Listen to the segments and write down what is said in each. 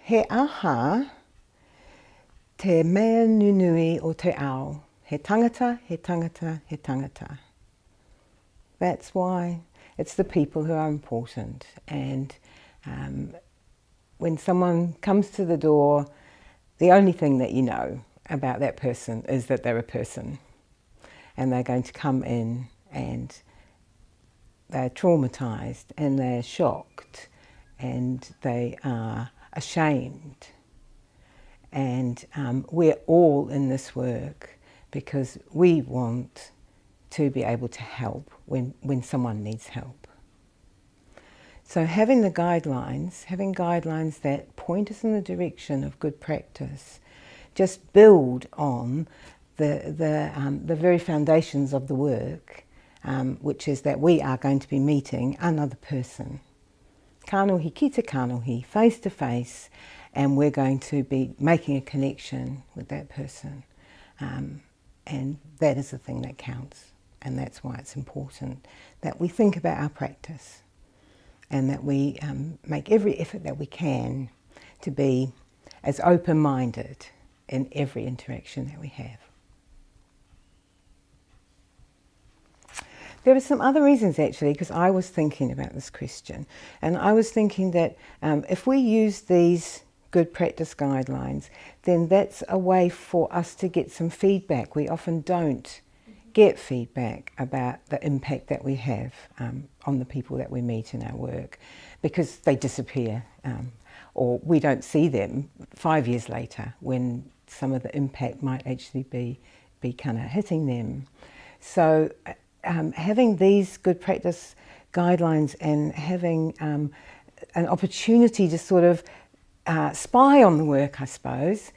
He aha te mea nunui o te ao. He tangata, he tangata, he tangata. That's why it's the people who are important. And when someone comes to the door, the only thing that you know about that person is that they're a person. And they're going to come in and they're traumatised and they're shocked and they are ashamed. And we're all in this work because we want to be able to help when someone needs help. So having guidelines that point us in the direction of good practice, just build on the very foundations of the work, which is that we are going to be meeting another person. Kanohi ki te kanohi, face to face, and we're going to be making a connection with that person. And that is the thing that counts. And that's why it's important that we think about our practice and that we make every effort that we can to be as open-minded in every interaction that we have. There are some other reasons actually, because I was thinking about this question, and I was thinking that if we use these good practice guidelines, then that's a way for us to get some feedback. We often don't get feedback about the impact that we have on the people that we meet in our work, because they disappear or we don't see them 5 years later when some of the impact might actually be kind of hitting them. So having these good practice guidelines and having an opportunity to sort of spy on the work, I suppose,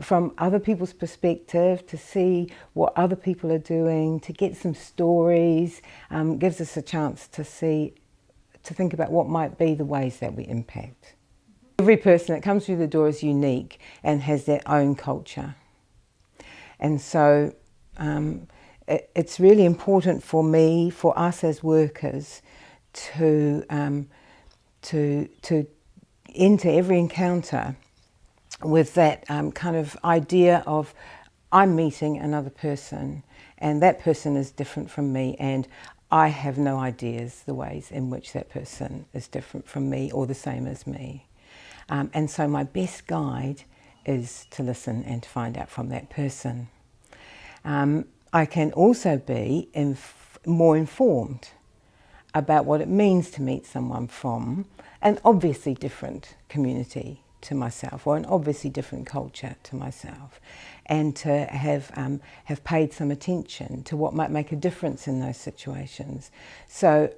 from other people's perspective, to see what other people are doing, to get some stories, gives us a chance to think about what might be the ways that we impact. Every person that comes through the door is unique and has their own culture. And so it's really important for me, for us as workers, to enter every encounter with that kind of idea of I'm meeting another person and that person is different from me and I have no ideas the ways in which that person is different from me or the same as me. And so my best guide is to listen and to find out from that person. I can also be more informed about what it means to meet someone from an obviously different community to myself, or an obviously different culture to myself, and to have paid some attention to what might make a difference in those situations. So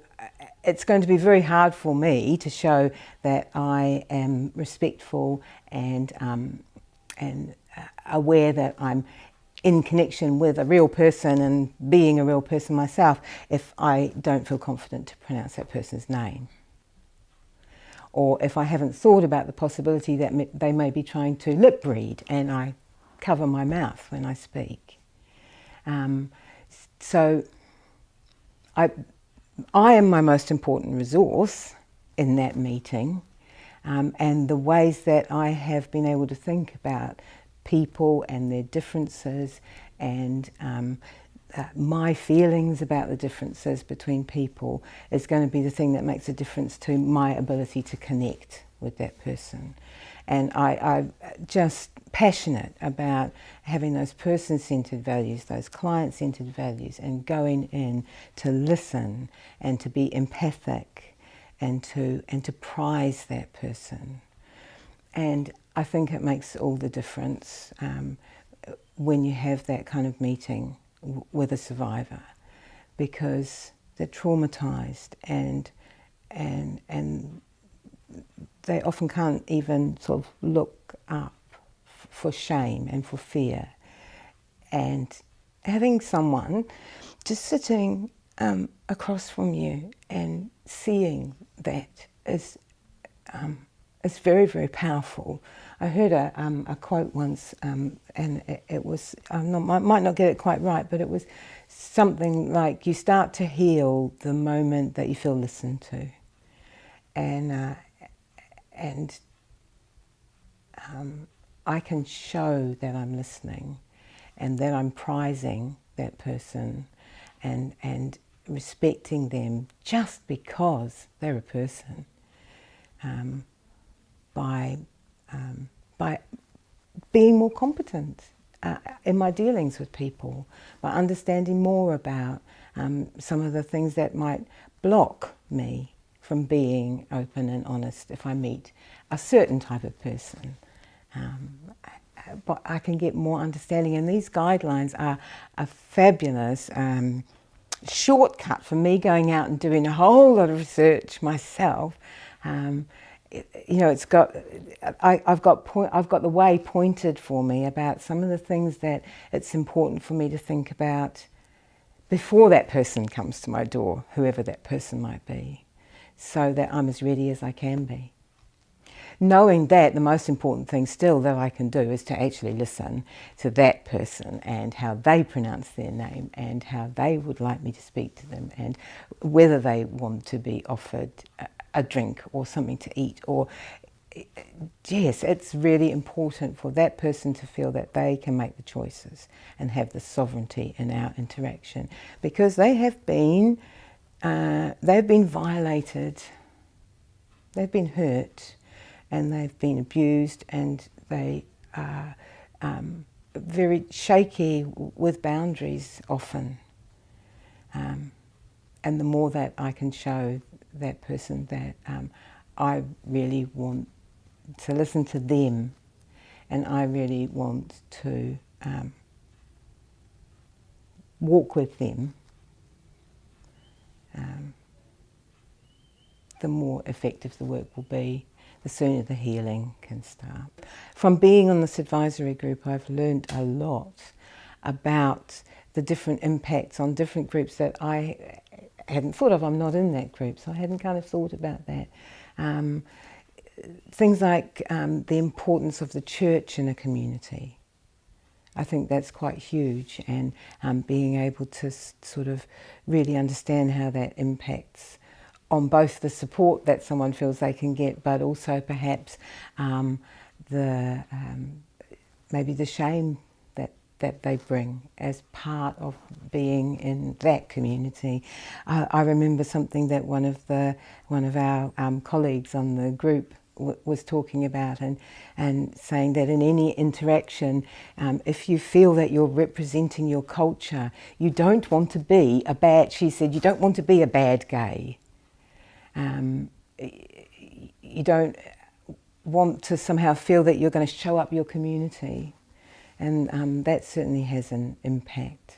it's going to be very hard for me to show that I am respectful and aware that I'm in connection with a real person and being a real person myself if I don't feel confident to pronounce that person's name. Or if I haven't thought about the possibility that they may be trying to lip read and I cover my mouth when I speak. So I am my most important resource in that meeting, and the ways that I have been able to think about people and their differences and my feelings about the differences between people is going to be the thing that makes a difference to my ability to connect with that person. And I'm just passionate about having those person-centred values, those client-centred values, and going in to listen and to be empathic and to prize that person. And I think it makes all the difference when you have that kind of meeting with a survivor, because they're traumatised and they often can't even sort of look up for shame and for fear. And having someone just sitting across from you and seeing that is very, very powerful. I heard a quote once, and it was, might not get it quite right, but it was something like, you start to heal the moment that you feel listened to. And I can show that I'm listening and that I'm prizing that person and respecting them just because they're a person, by being more competent in my dealings with people, by understanding more about some of the things that might block me from being open and honest if I meet a certain type of person. But I can get more understanding, and these guidelines are a fabulous shortcut for me going out and doing a whole lot of research myself. You know, I've got the way pointed for me about some of the things that it's important for me to think about before that person comes to my door, whoever that person might be, so that I'm as ready as I can be. Knowing that the most important thing still that I can do is to actually listen to that person and how they pronounce their name and how they would like me to speak to them and whether they want to be offered a drink or something to eat. Or yes, it's really important for that person to feel that they can make the choices and have the sovereignty in our interaction, because they've been violated, they've been hurt, and they've been abused, and they are very shaky with boundaries often. And the more that I can show that person that I really want to listen to them, and I really want to walk with them, the more effective the work will be, the sooner the healing can start. From being on this advisory group, I've learned a lot about the different impacts on different groups that I hadn't thought of. I'm not in that group, so I hadn't kind of thought about that. Things like the importance of the church in a community. I think that's quite huge, and being able to sort of really understand how that impacts on both the support that someone feels they can get, but also perhaps maybe the shame that they bring as part of being in that community. I remember something that one of our colleagues on the group was talking about, and saying that in any interaction, if you feel that you're representing your culture, you don't want to be a bad, she said, you don't want to be a bad gay. You don't want to somehow feel that you're going to show up your community, and that certainly has an impact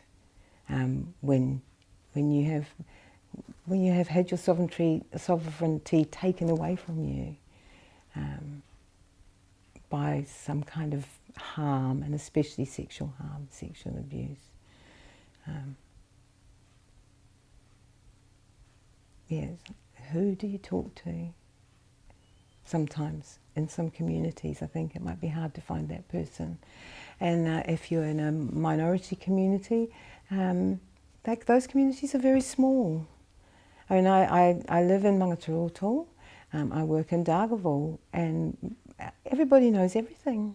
when you have had your sovereignty taken away from you by some kind of harm, and especially sexual harm, sexual abuse. Yes. Who do you talk to? Sometimes in some communities I think it might be hard to find that person, and if you're in a minority community, those communities are very small. I mean, I live in Mangatarotto, I work in Dargaville, and everybody knows everything,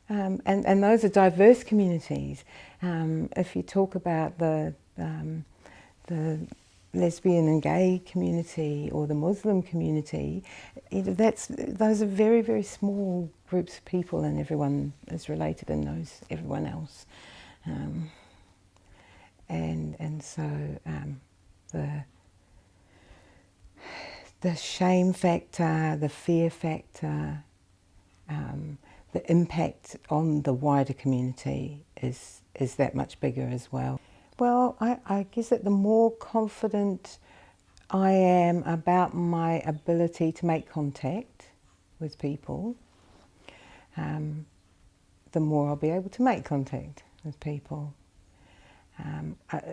and those are diverse communities. If you talk about the lesbian and gay community or the Muslim community, those are very, very small groups of people, and everyone is related and knows everyone else. And so the shame factor, the fear factor, the impact on the wider community is that much bigger as well. Well, I guess that the more confident I am about my ability to make contact with people, the more I'll be able to make contact with people.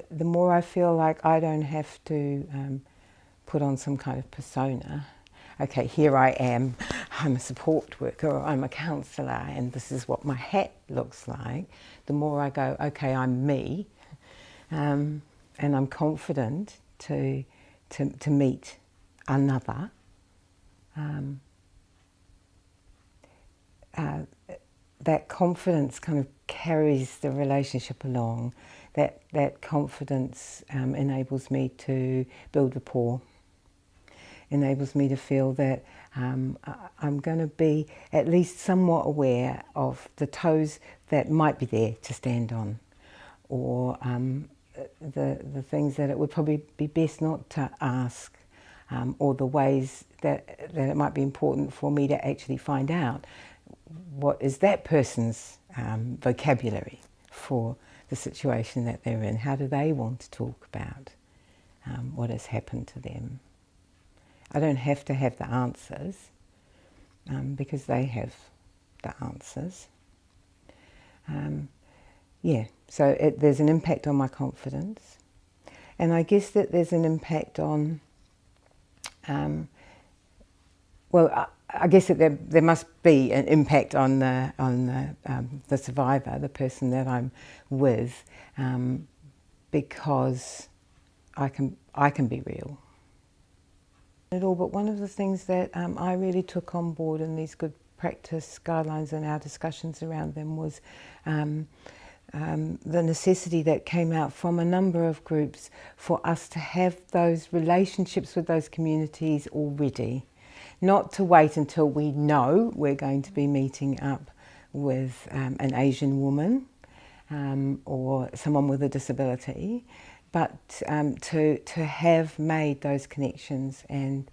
The more I feel like I don't have to put on some kind of persona. Okay, here I am, I'm a support worker, or I'm a counsellor, and this is what my hat looks like. The more I go, okay, I'm me, and I'm confident to meet another. that confidence kind of carries the relationship along. That confidence enables me to build rapport, enables me to feel that I'm going to be at least somewhat aware of the toes that might be there to stand on, or the things that it would probably be best not to ask, or the ways that it might be important for me to actually find out what is that person's vocabulary for the situation that they're in. How do they want to talk about what has happened to them? I don't have to have the answers because they have the answers. Yeah, so there's an impact on my confidence, and I guess that there's an impact on, well, I guess that there must be an impact on the survivor, the person that I'm with, because I can be real. But one of the things that I really took on board in these good practice guidelines and our discussions around them was the necessity that came out from a number of groups for us to have those relationships with those communities already. Not to wait until we know we're going to be meeting up with an Asian woman or someone with a disability, but to have made those connections and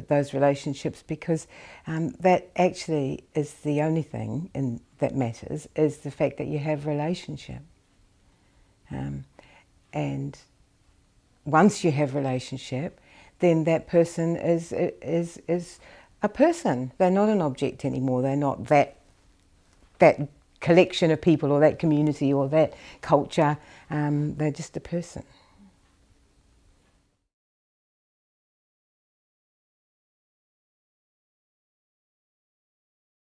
those relationships, because that actually is the only thing that matters, is the fact that you have relationship. And once you have relationship, then that person is a person. They're not an object anymore. They're not that collection of people or that community or that culture. They're just a person.